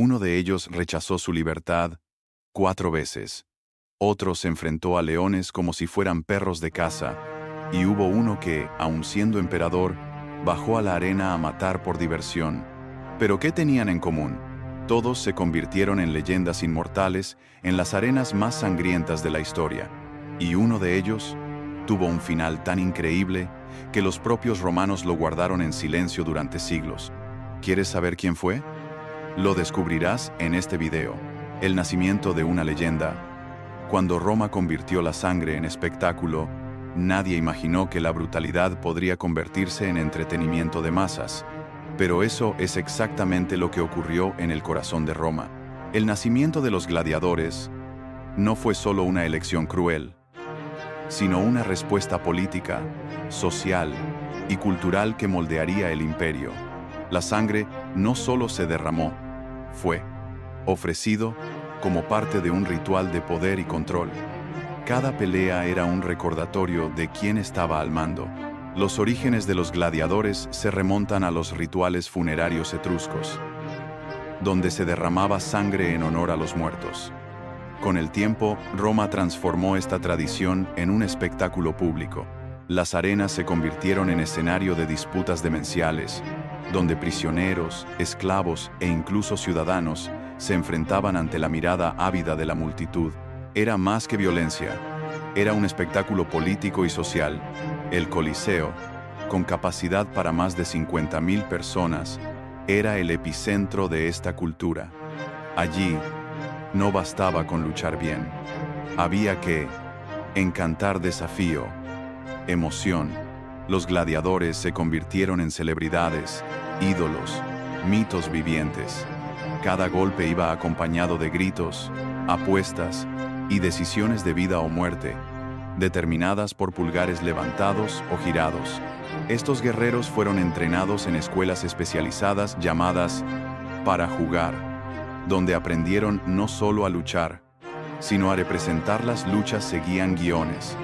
Uno de ellos rechazó su libertad 4 veces. Otro se enfrentó a leones como si fueran perros de caza, y hubo uno que, aun siendo emperador, bajó a la arena a matar por diversión. ¿Pero qué tenían en común? Todos se convirtieron en leyendas inmortales en las arenas más sangrientas de la historia, y uno de ellos tuvo un final tan increíble que los propios romanos lo guardaron en silencio durante siglos. ¿Quieres saber quién fue? Lo descubrirás en este video. El nacimiento de una leyenda. Cuando Roma convirtió la sangre en espectáculo, nadie imaginó que la brutalidad podría convertirse en entretenimiento de masas. Pero eso es exactamente lo que ocurrió en el corazón de Roma. El nacimiento de los gladiadores no fue solo una elección cruel, sino una respuesta política, social y cultural que moldearía el imperio. La sangre no solo se derramó, fue ofrecido como parte de un ritual de poder y control. Cada pelea era un recordatorio de quién estaba al mando. Los orígenes de los gladiadores se remontan a los rituales funerarios etruscos, donde se derramaba sangre en honor a los muertos. Con el tiempo, Roma transformó esta tradición en un espectáculo público. Las arenas se convirtieron en escenario de disputas demenciales, donde prisioneros, esclavos e incluso ciudadanos se enfrentaban ante la mirada ávida de la multitud. Era más que violencia, era un espectáculo político y social. El Coliseo, con capacidad para más de 50.000 personas, era el epicentro de esta cultura. Allí, no bastaba con luchar bien. Había que encantar desafío, emoción. Los gladiadores se convirtieron en celebridades, ídolos, mitos vivientes. Cada golpe iba acompañado de gritos, apuestas y decisiones de vida o muerte, determinadas por pulgares levantados o girados. Estos guerreros fueron entrenados en escuelas especializadas llamadas para jugar, donde aprendieron no solo a luchar, sino a representar las luchas seguían guiones,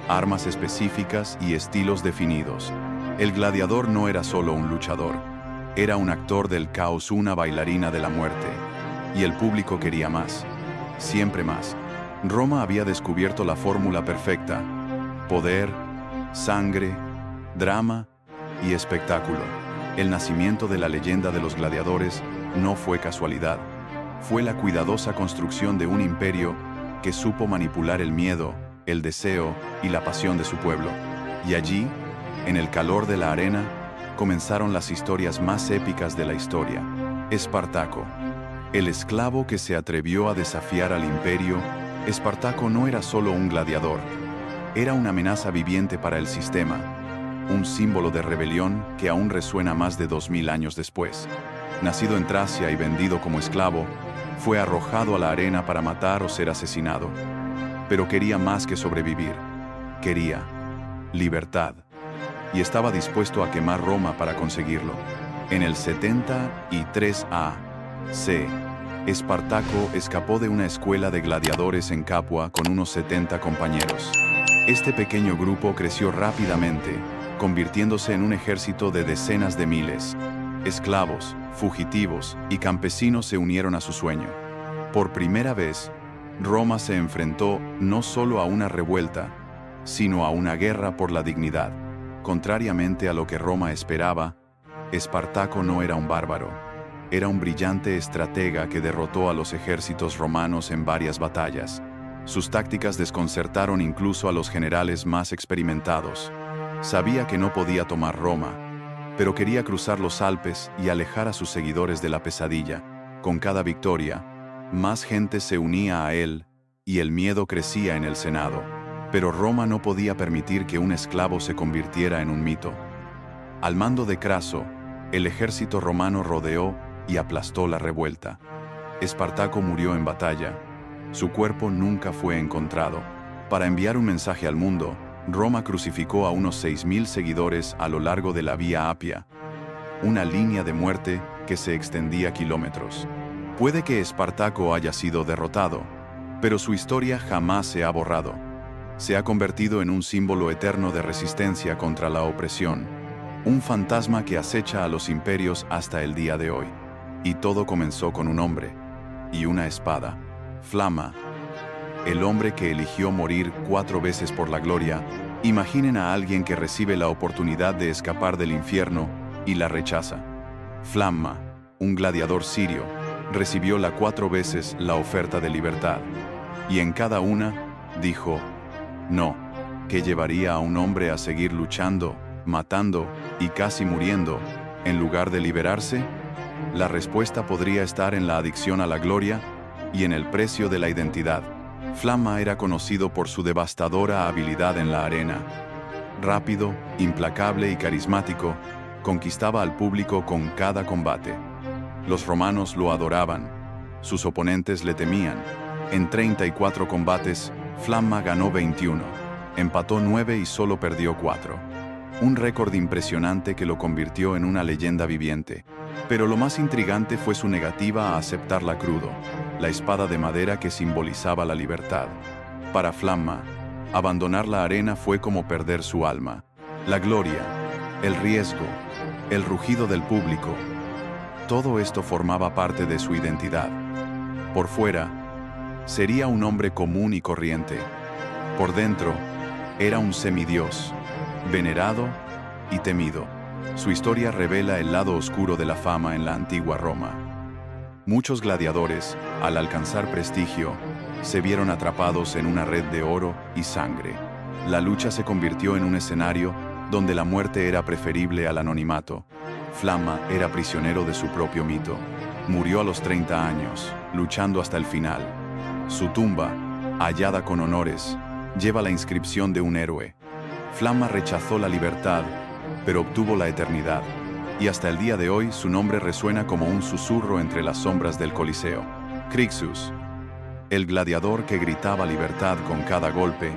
armas específicas y estilos definidos. El gladiador no era solo un luchador, era un actor del caos, una bailarina de la muerte. Y el público quería más, siempre más. Roma había descubierto la fórmula perfecta: poder, sangre, drama y espectáculo. El nacimiento de la leyenda de los gladiadores no fue casualidad. Fue la cuidadosa construcción de un imperio que supo manipular el miedo, el deseo y la pasión de su pueblo. Y allí, en el calor de la arena, comenzaron las historias más épicas de la historia. Espartaco, el esclavo que se atrevió a desafiar al imperio. Espartaco no era solo un gladiador, era una amenaza viviente para el sistema, un símbolo de rebelión que aún resuena más de 2000 años después. Nacido en Tracia y vendido como esclavo, fue arrojado a la arena para matar o ser asesinado. Pero quería más que sobrevivir. Quería libertad. Y estaba dispuesto a quemar Roma para conseguirlo. En el 73 a.C., Espartaco escapó de una escuela de gladiadores en Capua con unos 70 compañeros. Este pequeño grupo creció rápidamente, convirtiéndose en un ejército de decenas de miles. Esclavos, fugitivos y campesinos se unieron a su sueño. Por primera vez, Roma se enfrentó no solo a una revuelta, sino a una guerra por la dignidad. Contrariamente a lo que Roma esperaba, Espartaco no era un bárbaro. Era un brillante estratega que derrotó a los ejércitos romanos en varias batallas. Sus tácticas desconcertaron incluso a los generales más experimentados. Sabía que no podía tomar Roma, pero quería cruzar los Alpes y alejar a sus seguidores de la pesadilla. Con cada victoria, más gente se unía a él, y el miedo crecía en el Senado. Pero Roma no podía permitir que un esclavo se convirtiera en un mito. Al mando de Craso, el ejército romano rodeó y aplastó la revuelta. Espartaco murió en batalla. Su cuerpo nunca fue encontrado. Para enviar un mensaje al mundo, Roma crucificó a unos 6.000 seguidores a lo largo de la Vía Apia, una línea de muerte que se extendía kilómetros. Puede que Espartaco haya sido derrotado, pero su historia jamás se ha borrado. Se ha convertido en un símbolo eterno de resistencia contra la opresión, un fantasma que acecha a los imperios hasta el día de hoy. Y todo comenzó con un hombre y una espada. Flamma, el hombre que eligió morir 4 veces por la gloria. Imaginen a alguien que recibe la oportunidad de escapar del infierno y la rechaza. Flamma, un gladiador sirio, recibió 4 veces la oferta de libertad. Y en cada una, dijo, no, que llevaría a un hombre a seguir luchando, matando y casi muriendo, en lugar de liberarse. La respuesta podría estar en la adicción a la gloria y en el precio de la identidad. Flamma era conocido por su devastadora habilidad en la arena. Rápido, implacable y carismático, conquistaba al público con cada combate. Los romanos lo adoraban. Sus oponentes le temían. En 34 combates, Flamma ganó 21, empató 9 y solo perdió 4. Un récord impresionante que lo convirtió en una leyenda viviente. Pero lo más intrigante fue su negativa a aceptarla crudo, la espada de madera que simbolizaba la libertad. Para Flamma, abandonar la arena fue como perder su alma. La gloria, el riesgo, el rugido del público, todo esto formaba parte de su identidad. Por fuera, sería un hombre común y corriente. Por dentro, era un semidios, venerado y temido. Su historia revela el lado oscuro de la fama en la antigua Roma. Muchos gladiadores, al alcanzar prestigio, se vieron atrapados en una red de oro y sangre. La lucha se convirtió en un escenario donde la muerte era preferible al anonimato. Flamma era prisionero de su propio mito. Murió a los 30 años, luchando hasta el final. Su tumba, hallada con honores, lleva la inscripción de un héroe. Flamma rechazó la libertad, pero obtuvo la eternidad, y hasta el día de hoy su nombre resuena como un susurro entre las sombras del Coliseo. Crixus, el gladiador que gritaba libertad con cada golpe.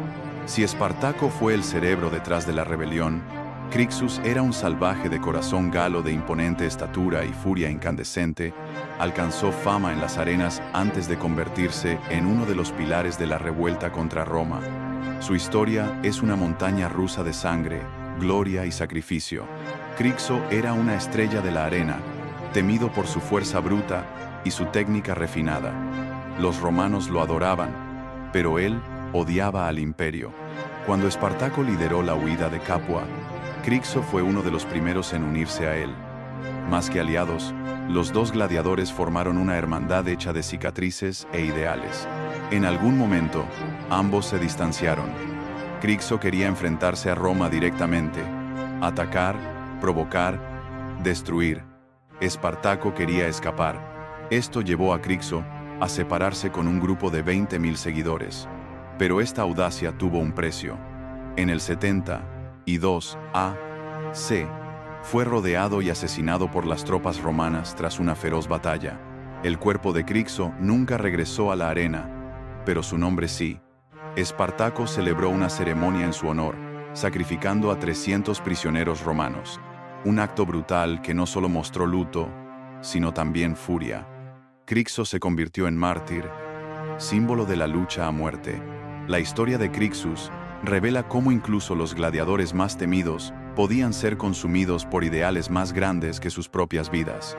Si Espartaco fue el cerebro detrás de la rebelión, Crixus era un salvaje de corazón galo de imponente estatura y furia incandescente. Alcanzó fama en las arenas antes de convertirse en uno de los pilares de la revuelta contra Roma. Su historia es una montaña rusa de sangre, gloria y sacrificio. Crixo era una estrella de la arena, temido por su fuerza bruta y su técnica refinada. Los romanos lo adoraban, pero él odiaba al imperio. Cuando Espartaco lideró la huida de Capua, Crixo fue uno de los primeros en unirse a él. Más que aliados, los dos gladiadores formaron una hermandad hecha de cicatrices e ideales. En algún momento, ambos se distanciaron. Crixo quería enfrentarse a Roma directamente, atacar, provocar, destruir. Espartaco quería escapar. Esto llevó a Crixo a separarse con un grupo de 20.000 seguidores. Pero esta audacia tuvo un precio. En el 72 a.C., fue rodeado y asesinado por las tropas romanas tras una feroz batalla. El cuerpo de Crixo nunca regresó a la arena, pero su nombre sí. Espartaco celebró una ceremonia en su honor, sacrificando a 300 prisioneros romanos. Un acto brutal que no solo mostró luto, sino también furia. Crixo se convirtió en mártir, símbolo de la lucha a muerte. La historia de Crixus revela cómo incluso los gladiadores más temidos podían ser consumidos por ideales más grandes que sus propias vidas.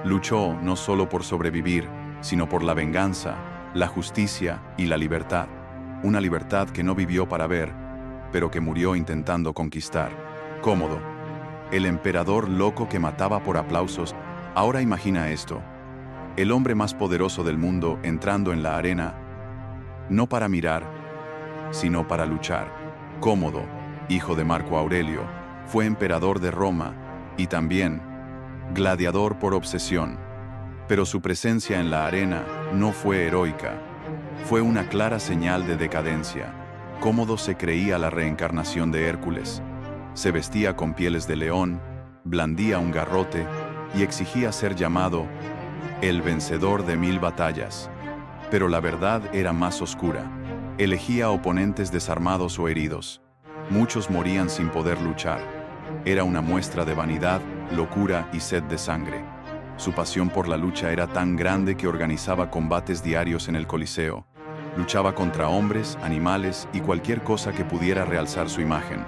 Luchó no solo por sobrevivir, sino por la venganza, la justicia y la libertad. Una libertad que no vivió para ver, pero que murió intentando conquistar. Cómodo, el emperador loco que mataba por aplausos. Ahora imagina esto: el hombre más poderoso del mundo entrando en la arena, no para mirar, sino para luchar. Cómodo, hijo de Marco Aurelio, fue emperador de Roma y también gladiador por obsesión. Pero su presencia en la arena no fue heroica, fue una clara señal de decadencia. Cómodo se creía la reencarnación de Hércules. Se vestía con pieles de león, blandía un garrote y exigía ser llamado el vencedor de 1000 batallas. Pero la verdad era más oscura. Elegía oponentes desarmados o heridos. Muchos morían sin poder luchar. Era una muestra de vanidad, locura y sed de sangre. Su pasión por la lucha era tan grande que organizaba combates diarios en el Coliseo. Luchaba contra hombres, animales y cualquier cosa que pudiera realzar su imagen.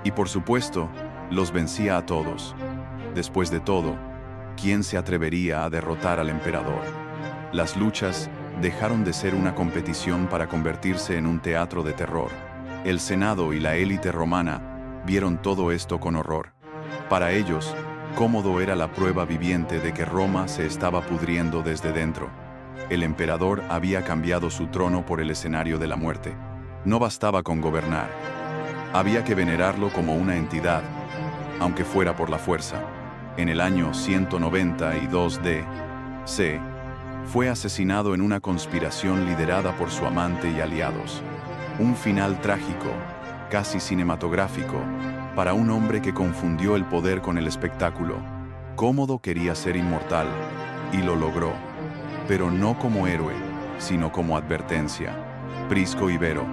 Y por supuesto, los vencía a todos. Después de todo, ¿quién se atrevería a derrotar al emperador? Las luchas dejaron de ser una competición para convertirse en un teatro de terror. El Senado y la élite romana vieron todo esto con horror. Para ellos, Cómodo era la prueba viviente de que Roma se estaba pudriendo desde dentro. El emperador había cambiado su trono por el escenario de la muerte. No bastaba con gobernar. Había que venerarlo como una entidad, aunque fuera por la fuerza. En el año 192 d.C., fue asesinado en una conspiración liderada por su amante y aliados. Un final trágico, casi cinematográfico, para un hombre que confundió el poder con el espectáculo. Cómodo quería ser inmortal, y lo logró, pero no como héroe, sino como advertencia. Prisco y Vero.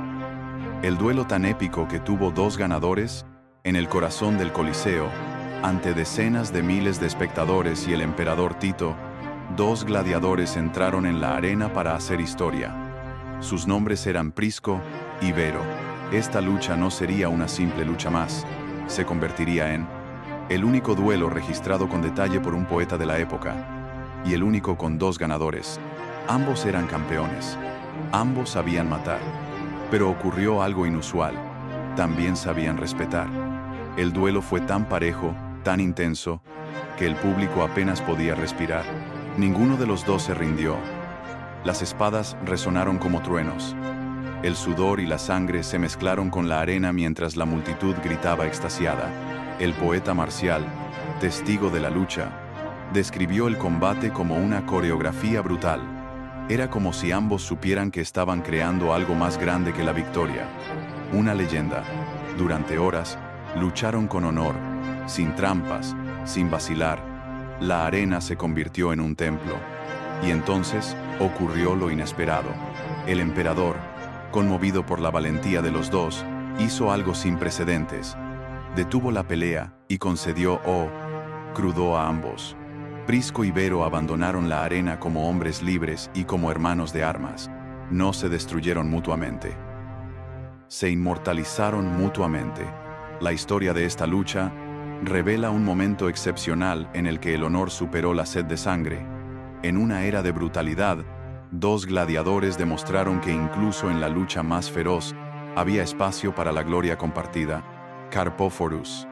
El duelo tan épico que tuvo dos ganadores, en el corazón del Coliseo, ante decenas de miles de espectadores y el emperador Tito, dos gladiadores entraron en la arena para hacer historia. Sus nombres eran Prisco y Vero. Esta lucha no sería una simple lucha más, se convertiría en el único duelo registrado con detalle por un poeta de la época, y el único con dos ganadores. Ambos eran campeones, ambos sabían matar, pero ocurrió algo inusual, también sabían respetar. El duelo fue tan parejo, tan intenso, que el público apenas podía respirar. Ninguno de los dos se rindió. Las espadas resonaron como truenos. El sudor y la sangre se mezclaron con la arena mientras la multitud gritaba extasiada. El poeta marcial, testigo de la lucha, describió el combate como una coreografía brutal. Era como si ambos supieran que estaban creando algo más grande que la victoria. Una leyenda. Durante horas, lucharon con honor, sin trampas, sin vacilar. La arena se convirtió en un templo. Y entonces ocurrió lo inesperado. El emperador, conmovido por la valentía de los dos, hizo algo sin precedentes. Detuvo la pelea y concedió crudo a ambos. Prisco y Vero abandonaron la arena como hombres libres y como hermanos de armas. No se destruyeron mutuamente. Se inmortalizaron mutuamente. La historia de esta lucha revela un momento excepcional en el que el honor superó la sed de sangre. En una era de brutalidad, dos gladiadores demostraron que incluso en la lucha más feroz había espacio para la gloria compartida. Carpophorus,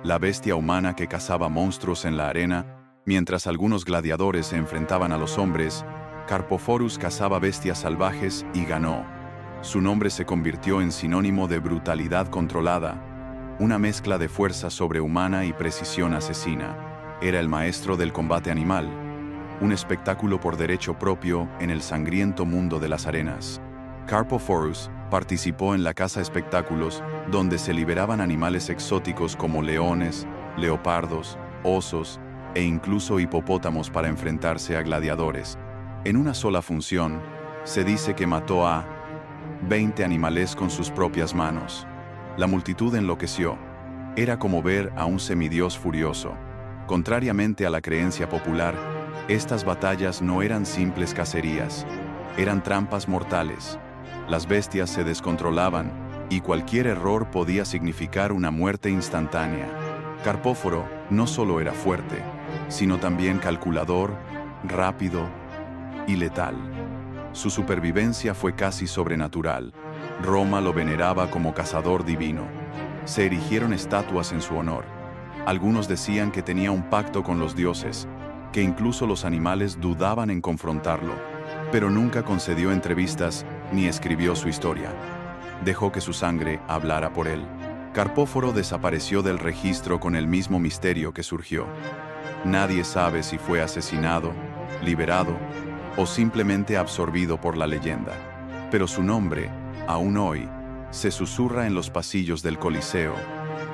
la bestia humana que cazaba monstruos en la arena, mientras algunos gladiadores se enfrentaban a los hombres, Carpophorus cazaba bestias salvajes y ganó. Su nombre se convirtió en sinónimo de brutalidad controlada, una mezcla de fuerza sobrehumana y precisión asesina. Era el maestro del combate animal, un espectáculo por derecho propio en el sangriento mundo de las arenas. Carpophorus participó en la caza espectáculos donde se liberaban animales exóticos como leones, leopardos, osos e incluso hipopótamos para enfrentarse a gladiadores. En una sola función, se dice que mató a 20 animales con sus propias manos. La multitud enloqueció. Era como ver a un semidios furioso. Contrariamente a la creencia popular, estas batallas no eran simples cacerías, eran trampas mortales. Las bestias se descontrolaban, y cualquier error podía significar una muerte instantánea. Carpóforo no solo era fuerte, sino también calculador, rápido y letal. Su supervivencia fue casi sobrenatural. Roma lo veneraba como cazador divino. Se erigieron estatuas en su honor. Algunos decían que tenía un pacto con los dioses, que incluso los animales dudaban en confrontarlo, pero nunca concedió entrevistas ni escribió su historia. Dejó que su sangre hablara por él. Carpóforo desapareció del registro con el mismo misterio que surgió. Nadie sabe si fue asesinado, liberado o simplemente absorbido por la leyenda. Pero su nombre, aún hoy, se susurra en los pasillos del Coliseo,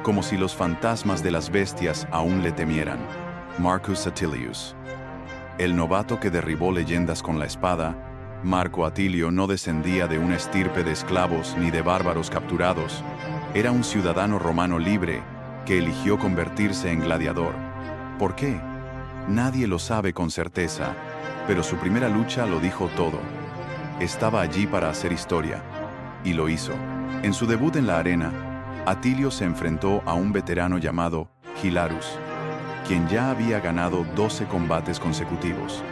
como si los fantasmas de las bestias aún le temieran. Marcus Atilius. El novato que derribó leyendas con la espada, Marco Atilio no descendía de una estirpe de esclavos ni de bárbaros capturados. Era un ciudadano romano libre que eligió convertirse en gladiador. ¿Por qué? Nadie lo sabe con certeza, pero su primera lucha lo dijo todo. Estaba allí para hacer historia, y lo hizo. En su debut en la arena, Atilio se enfrentó a un veterano llamado Hilarus. quien ya había ganado 12 combates consecutivos.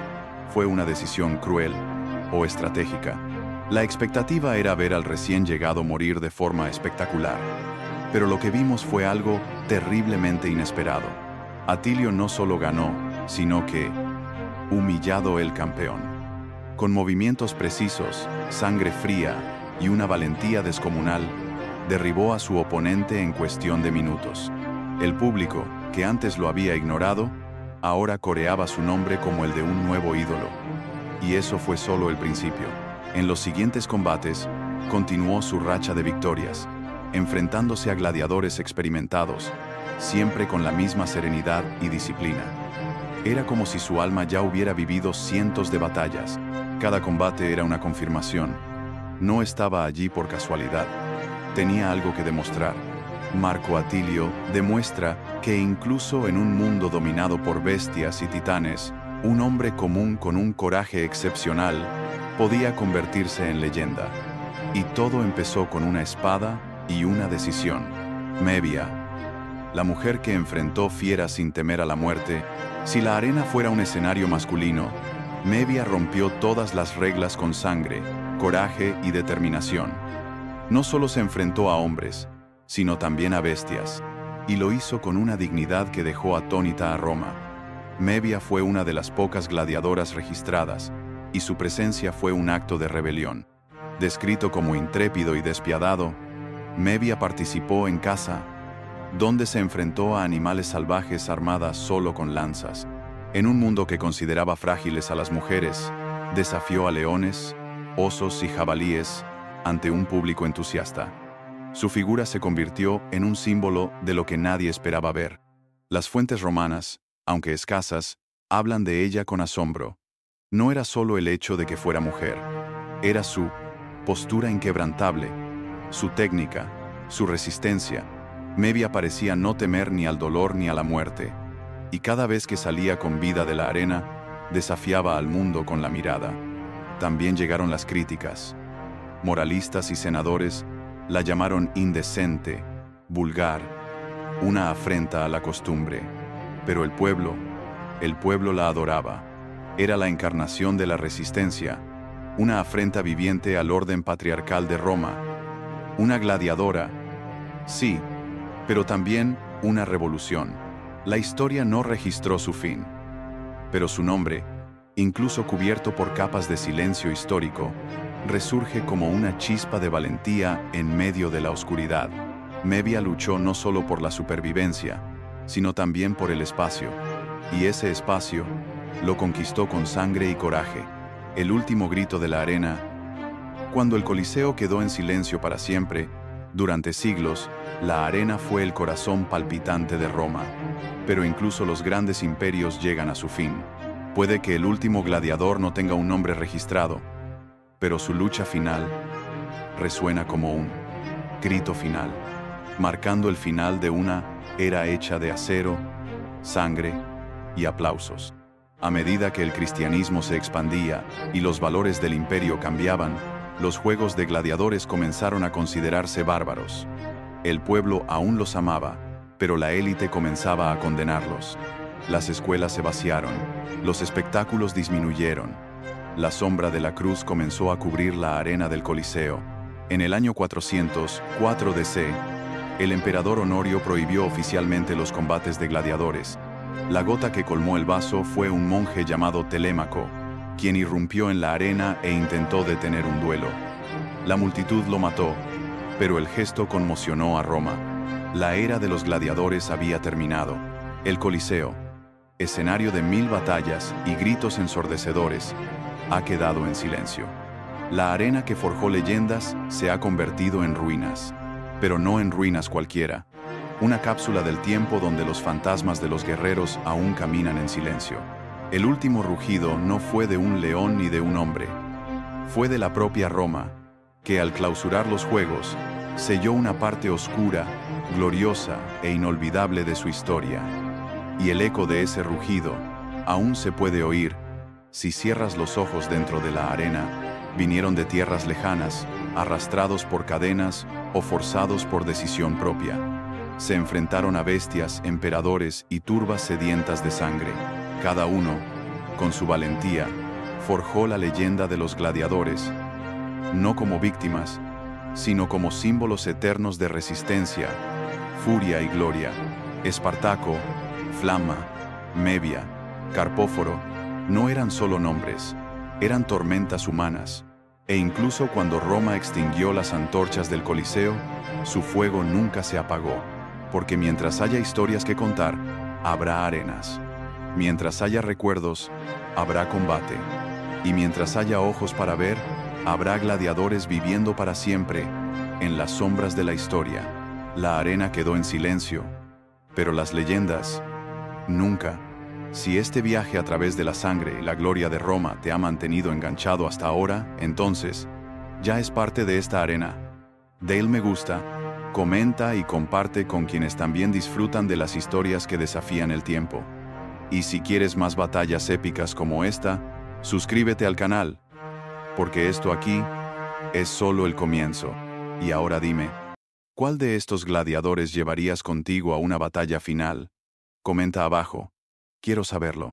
Fue una decisión cruel o estratégica. La expectativa era ver al recién llegado morir de forma espectacular. Pero lo que vimos fue algo terriblemente inesperado. Atilio no solo ganó, sino que humillado el campeón. Con movimientos precisos, sangre fría y una valentía descomunal, derribó a su oponente en cuestión de minutos. El público, que antes lo había ignorado, ahora coreaba su nombre como el de un nuevo ídolo. Y eso fue solo el principio. En los siguientes combates, continuó su racha de victorias, enfrentándose a gladiadores experimentados, siempre con la misma serenidad y disciplina. Era como si su alma ya hubiera vivido cientos de batallas. Cada combate era una confirmación. No estaba allí por casualidad. Tenía algo que demostrar. Marco Atilio demuestra que incluso en un mundo dominado por bestias y titanes, un hombre común con un coraje excepcional podía convertirse en leyenda. Y todo empezó con una espada y una decisión. Mevia, la mujer que enfrentó fieras sin temer a la muerte. Si la arena fuera un escenario masculino, Mevia rompió todas las reglas con sangre, coraje y determinación. No solo se enfrentó a hombres, sino también a bestias, y lo hizo con una dignidad que dejó atónita a Roma. Mevia fue una de las pocas gladiadoras registradas, y su presencia fue un acto de rebelión. Descrito como intrépido y despiadado, Mevia participó en caza, donde se enfrentó a animales salvajes armadas solo con lanzas. En un mundo que consideraba frágiles a las mujeres, desafió a leones, osos y jabalíes ante un público entusiasta. Su figura se convirtió en un símbolo de lo que nadie esperaba ver. Las fuentes romanas, aunque escasas, hablan de ella con asombro. No era solo el hecho de que fuera mujer, era su postura inquebrantable, su técnica, su resistencia. Mevia parecía no temer ni al dolor ni a la muerte, y cada vez que salía con vida de la arena, desafiaba al mundo con la mirada. También llegaron las críticas. Moralistas y senadores la llamaron indecente, vulgar, una afrenta a la costumbre. Pero el pueblo la adoraba. Era la encarnación de la resistencia, una afrenta viviente al orden patriarcal de Roma. Una gladiadora, sí, pero también una revolución. La historia no registró su fin, pero su nombre, incluso cubierto por capas de silencio histórico, resurge como una chispa de valentía en medio de la oscuridad. Mevia luchó no solo por la supervivencia, sino también por el espacio, y ese espacio lo conquistó con sangre y coraje. El último grito de la arena, cuando el Coliseo quedó en silencio para siempre. Durante siglos, la arena fue el corazón palpitante de Roma. Pero incluso los grandes imperios llegan a su fin. Puede que el último gladiador no tenga un nombre registrado, pero su lucha final resuena como un grito final, marcando el final de una era hecha de acero, sangre y aplausos. A medida que el cristianismo se expandía y los valores del imperio cambiaban, los juegos de gladiadores comenzaron a considerarse bárbaros. El pueblo aún los amaba, pero la élite comenzaba a condenarlos. Las escuelas se vaciaron, los espectáculos disminuyeron. La sombra de la cruz comenzó a cubrir la arena del Coliseo. En el año 404 DC, el emperador Honorio prohibió oficialmente los combates de gladiadores. La gota que colmó el vaso fue un monje llamado Telémaco, quien irrumpió en la arena e intentó detener un duelo. La multitud lo mató, pero el gesto conmocionó a Roma. La era de los gladiadores había terminado. El Coliseo, escenario de 1000 batallas y gritos ensordecedores, ha quedado en silencio. La arena que forjó leyendas se ha convertido en ruinas, pero no en ruinas cualquiera. Una cápsula del tiempo donde los fantasmas de los guerreros aún caminan en silencio. El último rugido no fue de un león ni de un hombre. Fue de la propia Roma, que al clausurar los Juegos, selló una parte oscura, gloriosa e inolvidable de su historia. Y el eco de ese rugido aún se puede oír. Si cierras los ojos dentro de la arena, vinieron de tierras lejanas, arrastrados por cadenas o forzados por decisión propia. Se enfrentaron a bestias, emperadores y turbas sedientas de sangre. Cada uno, con su valentía, forjó la leyenda de los gladiadores, no como víctimas, sino como símbolos eternos de resistencia, furia y gloria. Espartaco, Flama, Mevia, Carpóforo, no eran solo nombres, eran tormentas humanas. E incluso cuando Roma extinguió las antorchas del Coliseo, su fuego nunca se apagó, porque mientras haya historias que contar, habrá arenas. Mientras haya recuerdos, habrá combate. Y mientras haya ojos para ver, habrá gladiadores viviendo para siempre en las sombras de la historia. La arena quedó en silencio, pero las leyendas, nunca. Si este viaje a través de la sangre y la gloria de Roma te ha mantenido enganchado hasta ahora, entonces, ya es parte de esta arena. Dale me gusta, comenta y comparte con quienes también disfrutan de las historias que desafían el tiempo. Y si quieres más batallas épicas como esta, suscríbete al canal, porque esto aquí es solo el comienzo. Y ahora dime, ¿cuál de estos gladiadores llevarías contigo a una batalla final? Comenta abajo. Quiero saberlo.